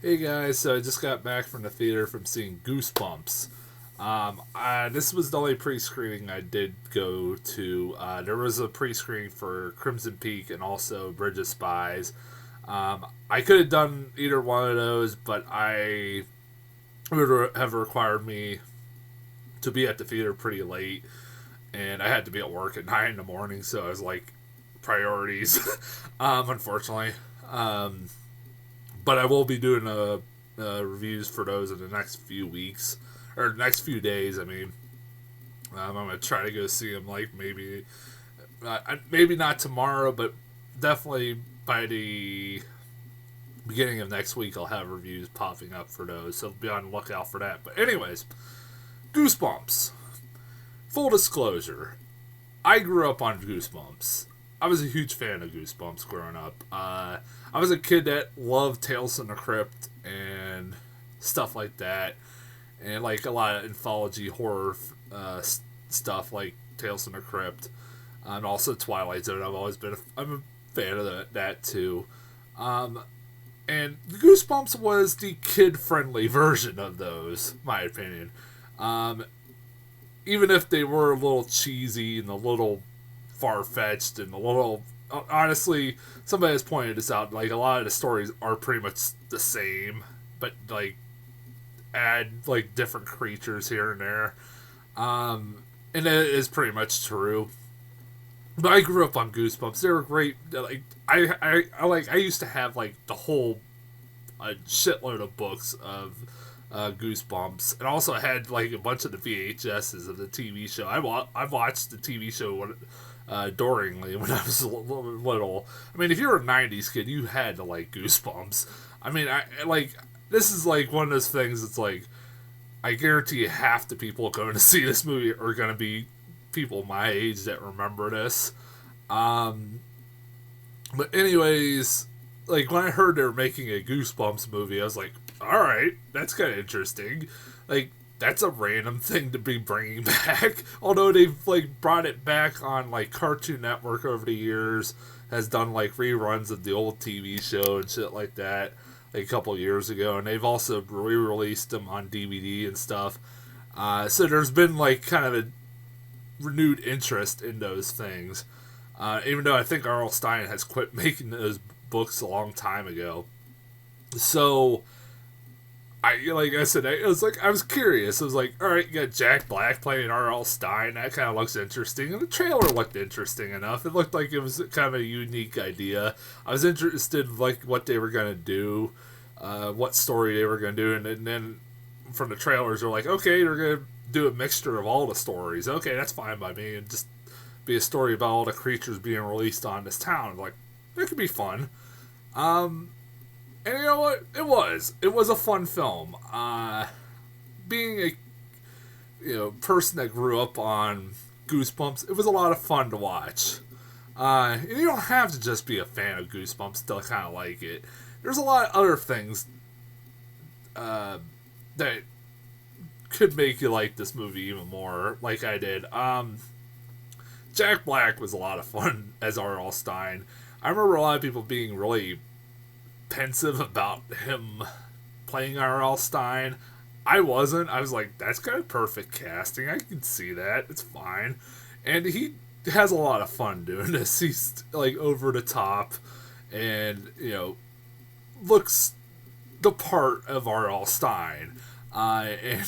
Hey guys, so I just got back from the theater from seeing Goosebumps. This was the only pre-screening I did go to. There was a pre-screening for Crimson Peak and also Bridge of Spies. I could have done either one of those, but I would have required me to be at the theater pretty late, and I had to be at work at 9 in the morning, so I was like, priorities, unfortunately. Um, but I will be doing reviews for those in the next few weeks or next few days. I mean, I'm gonna try to go see them like maybe not tomorrow, but definitely by the beginning of next week I'll have reviews popping up for those. So be on the lookout for that. But anyways, Goosebumps. Full disclosure, I grew up on Goosebumps. I was a huge fan of Goosebumps growing up. I was a kid that loved Tales from the Crypt and stuff like that, and like a lot of anthology horror stuff like Tales from the Crypt, and also Twilight Zone. I'm a fan of that too. Um, and Goosebumps was the kid friendly version of those, my opinion. Um, Even if they were a little cheesy and a little far fetched and a little, honestly, somebody has pointed this out. Like, a lot of the stories are pretty much the same, but like add like different creatures here and there. And it is pretty much true. But I grew up on Goosebumps. They were great. Like I used to have like the whole a shitload of books of Goosebumps, and also had like a bunch of the VHSs of the TV show. I watched the TV show adoringly when I was little. I mean, if you were a '90s kid, you had to like Goosebumps. I mean, I like this is like one of those things. It's like I guarantee you half the people going to see this movie are going to be people my age that remember this. Um, but anyways, like when I heard they were making a Goosebumps movie, I was like, all right, that's kind of interesting. Like that's a random thing to be bringing back. Although they've like brought it back on like Cartoon Network over the years, has done like reruns of the old TV show and shit like that, like a couple years ago, and they've also re-released them on DVD and stuff. So there's been like kind of a renewed interest in those things. Even though I think R.L. Stein has quit making those books a long time ago. So like I said, I was curious. I was like, all right, you got Jack Black playing R.L. Stein. That kind of looks interesting, and the trailer looked interesting enough. It looked like it was kind of a unique idea. I was interested in like what they were gonna do, what story they were gonna do, and then from the trailers, they're like, okay, they're gonna do a mixture of all the stories. Okay, that's fine by me, and just be a story about all the creatures being released on this town. Like, it could be fun. And you know what? It was a fun film. Being a person that grew up on Goosebumps, it was a lot of fun to watch. And you don't have to just be a fan of Goosebumps to kind of like it. There's a lot of other things that could make you like this movie even more, like I did. Jack Black was a lot of fun as R.L. Stein. I remember a lot of people being really pensive about him playing R.L. Stein. I wasn't. I was like, that's kind of perfect casting. I can see that. It's fine. And he has a lot of fun doing this. He's like over the top and, looks the part of R.L. Stein. And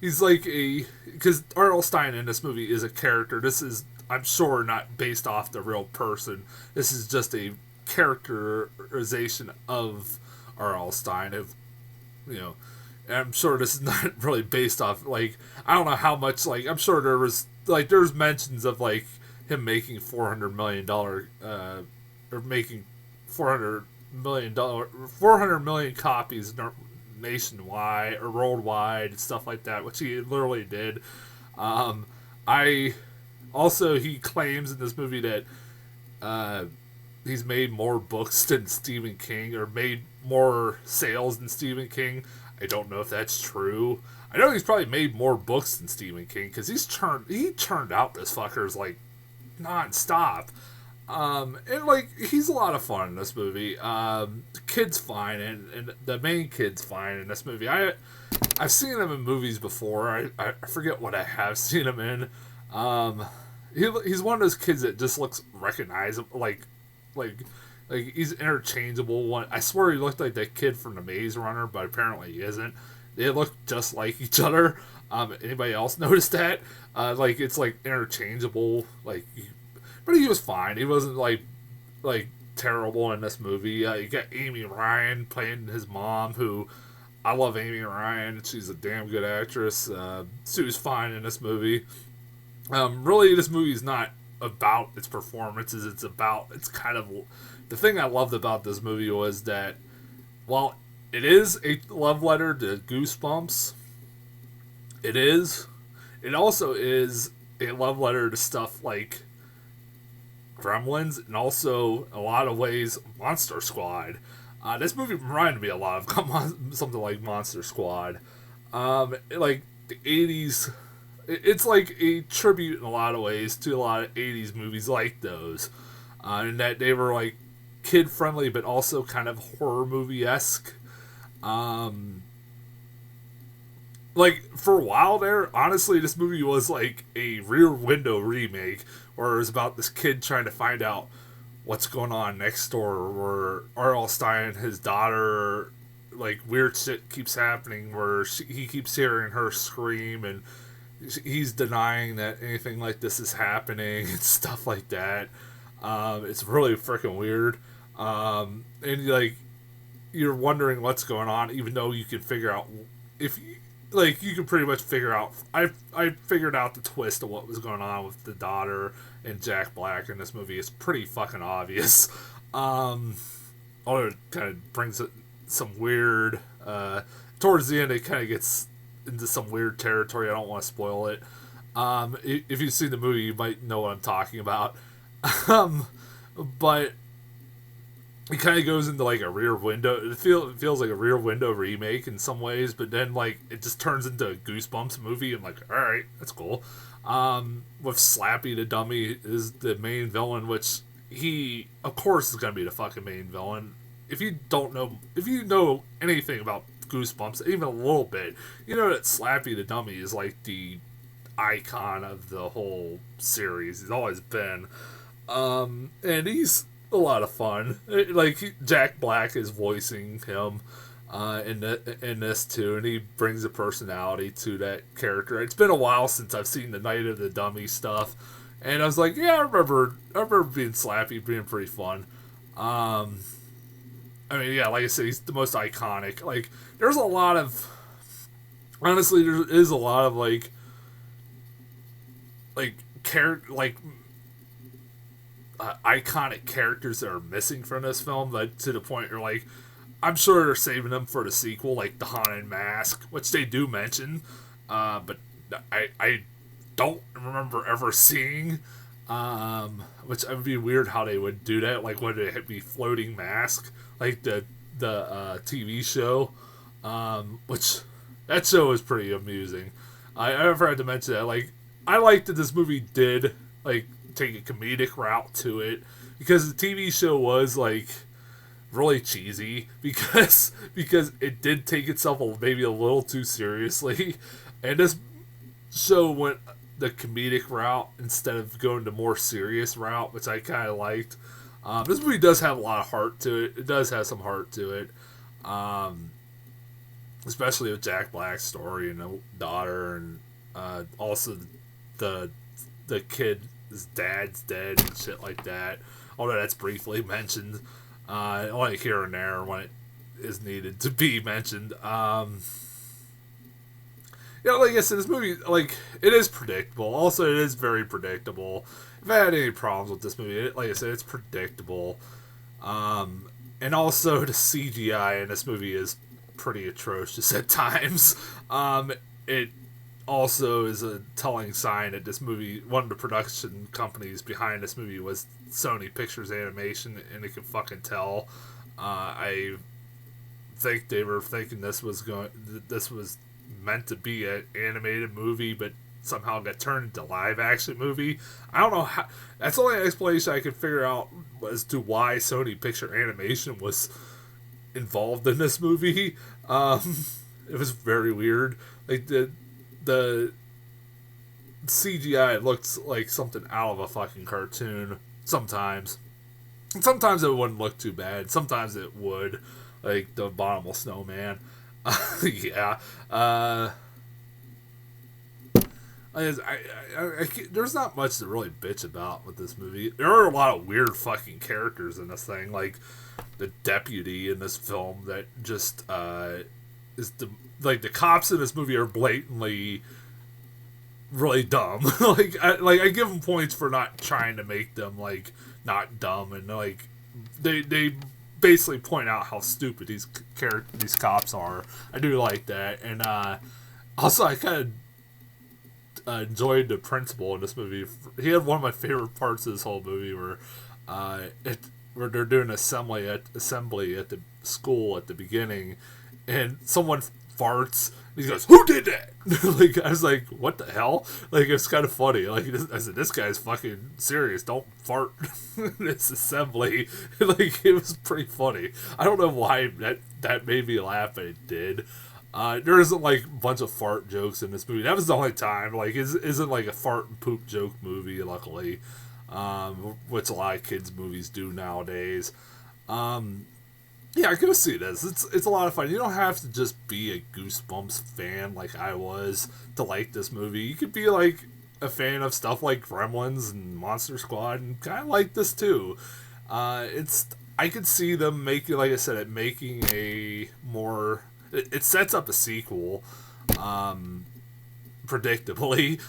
he's like because R.L. Stein in this movie is a character. This is, I'm sure, not based off the real person. This is just a characterization of R.L. Stein. Of, I'm sure this is not really based off, like, I don't know how much, like, I'm sure there's mentions of, like, him making $400 million, or making $400 million copies nationwide or worldwide and stuff like that, which he literally did. He claims in this movie that he's made more books than Stephen King, or made more sales than Stephen King. I don't know if that's true. I know he's probably made more books than Stephen King, because he churned out this fuckers like non-stop. And like he's a lot of fun in this movie. The kid's fine, and the main kid's fine in this movie. I've seen him in movies before. I forget what I have seen him in. Um, he's one of those kids that just looks recognizable, like like he's interchangeable. One, I swear he looked like that kid from the Maze Runner, but apparently he isn't. They look just like each other. Anybody else notice that? Like it's like interchangeable. But he was fine. He wasn't like terrible in this movie. You got Amy Ryan playing his mom, who I love Amy Ryan. She's a damn good actress. She was fine in this movie. Really, this movie is not about its performances. It's kind of the thing I loved about this movie was that while it is a love letter to Goosebumps, it also is a love letter to stuff like Gremlins and also in a lot of ways Monster Squad. This movie reminded me a lot of something like Monster Squad. Like the 80s, it's like a tribute in a lot of ways to a lot of 80s movies like those. In that they were like kid friendly but also kind of horror movie esque. Like for a while there, honestly, this movie was like a Rear Window remake, where it was about this kid trying to find out what's going on next door, where R.L. Stein, his daughter, like weird shit keeps happening, where he keeps hearing her scream, and he's denying that anything like this is happening and stuff like that. It's really freaking weird, and like you're wondering what's going on, even though you can figure out if you, like you can pretty much figure out. I figured out the twist of what was going on with the daughter and Jack Black in this movie. It's pretty fucking obvious. Although it kind of brings it some weird. Towards the end, it kind of gets into some weird territory. I don't want to spoil it. If you've seen the movie, you might know what I'm talking about. But it kind of goes into like a Rear Window. It feels like a Rear Window remake in some ways, but then like it just turns into a Goosebumps movie. I'm like, all right, that's cool. With Slappy the Dummy is the main villain, which he of course is gonna be the fucking main villain. If you know anything about Goosebumps, even a little bit, you know that Slappy the Dummy is like the icon of the whole series. He's always been, and he's a lot of fun. Like Jack Black is voicing him in this too, and he brings a personality to that character. It's been a while since I've seen the Night of the Dummy stuff, and I was like, yeah, I remember being Slappy being pretty fun. I mean, yeah, like I said, he's the most iconic. Like, there's a lot of, honestly, there is a lot of like iconic characters that are missing from this film, like to the point where like I'm sure they're saving them for the sequel, like the Haunted Mask, which they do mention, but I don't remember ever seeing. Which it would be weird how they would do that. Like, would it be Floating Mask, like the TV show? Which that show is pretty amusing. I never had to mention that. Like, I liked that this movie did like take a comedic route to it, because the TV show was like really cheesy because it did take itself maybe a little too seriously, and this show went the comedic route instead of going the more serious route, which I kind of liked. This movie does have a lot of heart to it. It does have some heart to it, especially with Jack Black's story and the daughter, and also the kid. His dad's dead and shit like that. Although that's briefly mentioned, only here and there when it is needed to be mentioned. Like I said, this movie, like, it is predictable. Also, it is very predictable. If I had any problems with this movie, like I said, it's predictable. And also, the CGI in this movie is pretty atrocious at times. It also is a telling sign that this movie, one of the production companies behind this movie was Sony Pictures Animation, and they could fucking tell. I think they were thinking this was meant to be an animated movie, but somehow got turned into live action movie. I don't know how. That's the only explanation I could figure out as to why Sony Picture Animation was involved in this movie. It was very weird. Like the CGI looked like something out of a fucking cartoon sometimes. Sometimes it wouldn't look too bad. Sometimes it would, like the Abominable Snowman. Yeah. There's not much to really bitch about with this movie. There are a lot of weird fucking characters in this thing, like the deputy in this film that just is the cops in this movie are blatantly really dumb. I give them points for not trying to make them like not dumb, and like they basically point out how stupid these cops are. I do like that, and also I kind of enjoyed the principal in this movie. He had one of my favorite parts of this whole movie where where they're doing assembly at the school at the beginning, and someone farts. And he goes, "Who did that?" Like, I was like, "What the hell?" Like, it's kind of funny. Like, I said, "This guy's fucking serious. Don't fart in this assembly." Like, it was pretty funny. I don't know why that made me laugh, but it did. There isn't like a bunch of fart jokes in this movie. That was the only time. Like, isn't like a fart and poop joke movie, luckily, which a lot of kids' movies do nowadays. Yeah, go see this. It's a lot of fun. You don't have to just be a Goosebumps fan like I was to like this movie. You could be like a fan of stuff like Gremlins and Monster Squad and kind of like this too. I could see them making, like I said, making a more. It sets up a sequel, predictably.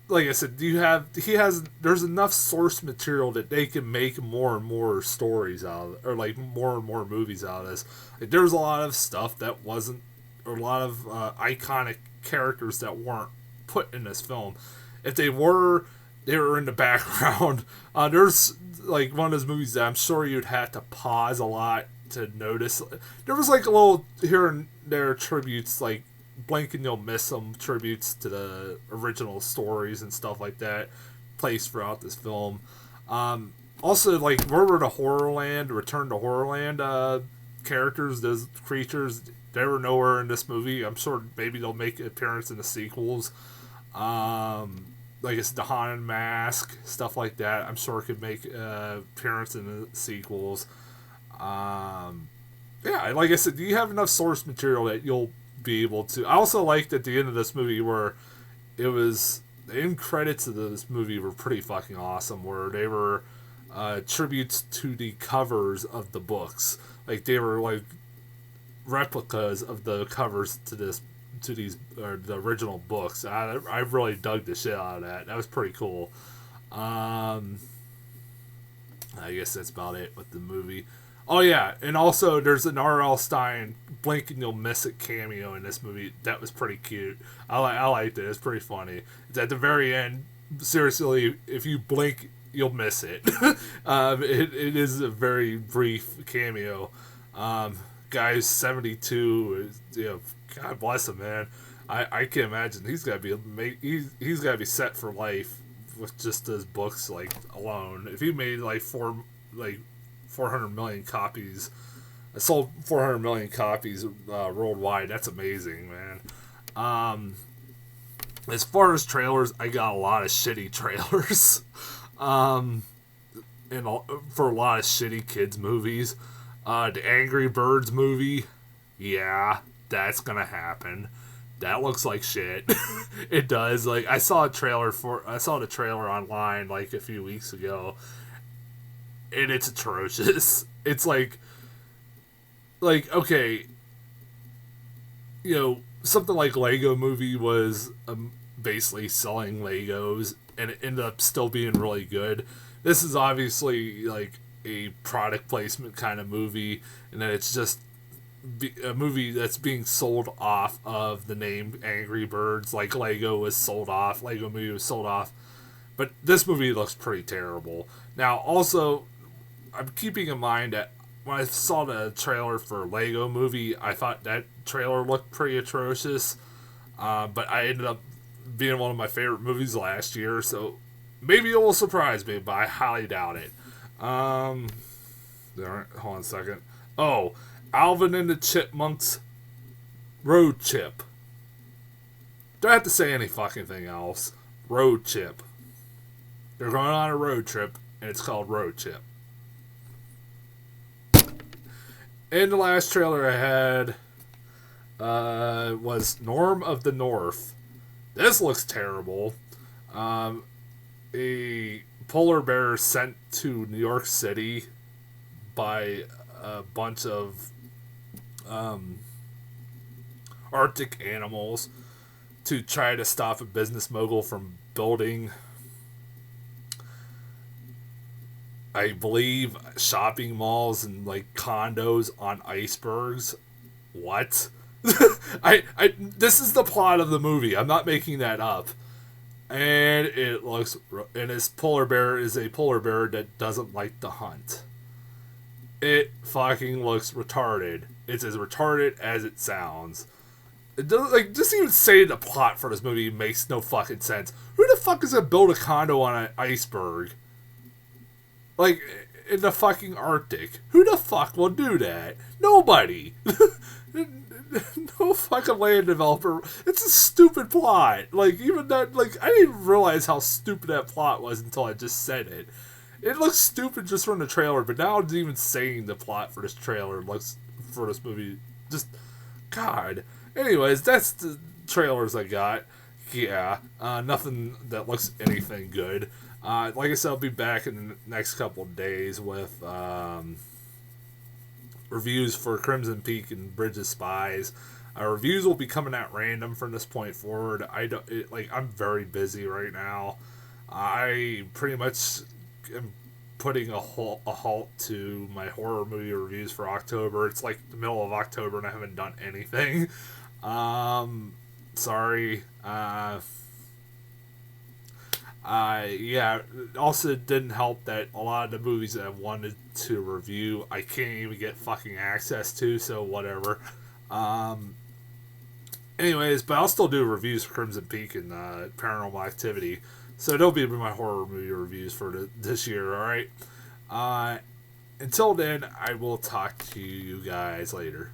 Like I said, there's enough source material that they can make more and more stories out of, or like more and more movies out of this. Like, there's a lot of stuff that wasn't, or a lot of iconic characters that weren't put in this film. If they were in the background. There's like one of those movies that I'm sure you'd have to pause a lot to notice. There was like a little here and there tributes, like blink and you'll miss them, tributes to the original stories and stuff like that placed throughout this film. Also, like, where were the Return to Horrorland characters, those creatures? They were nowhere in this movie. I'm sure maybe they'll make an appearance in the sequels. Like, it's the Haunted Mask, stuff like that. I'm sure it could make an appearance in the sequels. Yeah, like I said, you have enough source material that you'll be able to. I also liked at the end of this movie where it was, the end credits of this movie were pretty fucking awesome, where they were tributes to the covers of the books. Like, they were like replicas of the covers to these the original books. I really dug the shit out of that. That was pretty cool. I guess that's about it with the movie. Oh yeah, and also there's an R.L. Stine blink and you'll miss it cameo in this movie. That was pretty cute. I liked it. It's pretty funny. It's at the very end. Seriously, if you blink, you'll miss it. It is a very brief cameo. Guy's 72. You know, God bless him, man. I can't imagine he's got to be set for life with just those books like alone. If he made like 400 million copies, sold 400 million copies worldwide, that's amazing, man. As far as trailers, I got a lot of shitty trailers, and for a lot of shitty kids movies. The Angry Birds movie, yeah, that's gonna happen. That looks like shit. It does. Like, I saw the trailer online like a few weeks ago, and it's atrocious. It's like okay, you know, something like Lego Movie was basically selling Legos, and it ended up still being really good. This is obviously like a product placement kind of movie, and then it's just a movie that's being sold off of the name Angry Birds, like Lego Movie was sold off. But this movie looks pretty terrible. Now, also, I'm keeping in mind that when I saw the trailer for Lego Movie, I thought that trailer looked pretty atrocious. But I ended up being one of my favorite movies last year, so maybe it will surprise me, but I highly doubt it. All right, hold on a second. Oh, Alvin and the Chipmunks Road Chip. Don't have to say any fucking thing else. Road Chip. They're going on a road trip, and it's called Road Chip. And the last trailer I had was Norm of the North. This looks terrible. A polar bear sent to New York City by a bunch of Arctic animals to try to stop a business mogul from building, I believe, shopping malls and like condos on icebergs. What? This is the plot of the movie. I'm not making that up. And his polar bear is a polar bear that doesn't like to hunt. It fucking looks retarded. It's as retarded as it sounds. It doesn't, like, just even saying the plot for this movie makes no fucking sense. Who the fuck is gonna build a condo on an iceberg? Like, in the fucking Arctic. Who the fuck will do that? Nobody. No fucking land developer. It's a stupid plot. Like, even that, like, I didn't even realize how stupid that plot was until I just said it. It looks stupid just from the trailer, but now even saying the plot for this trailer looks, for this movie, just, God. Anyways, that's the trailers I got. Yeah, nothing that looks anything good. Like I said, I'll be back in the next couple of days with reviews for Crimson Peak and Bridge of Spies. Reviews will be coming out random from this point forward. I'm very busy right now. I pretty much am putting a halt to my horror movie reviews for October. It's like the middle of October and I haven't done anything. Sorry. Yeah, it also didn't help that a lot of the movies that I wanted to review, I can't even get fucking access to, so whatever. Anyways, but I'll still do reviews for Crimson Peak and Paranormal Activity, so they'll be my horror movie reviews for this year, alright? Until then, I will talk to you guys later.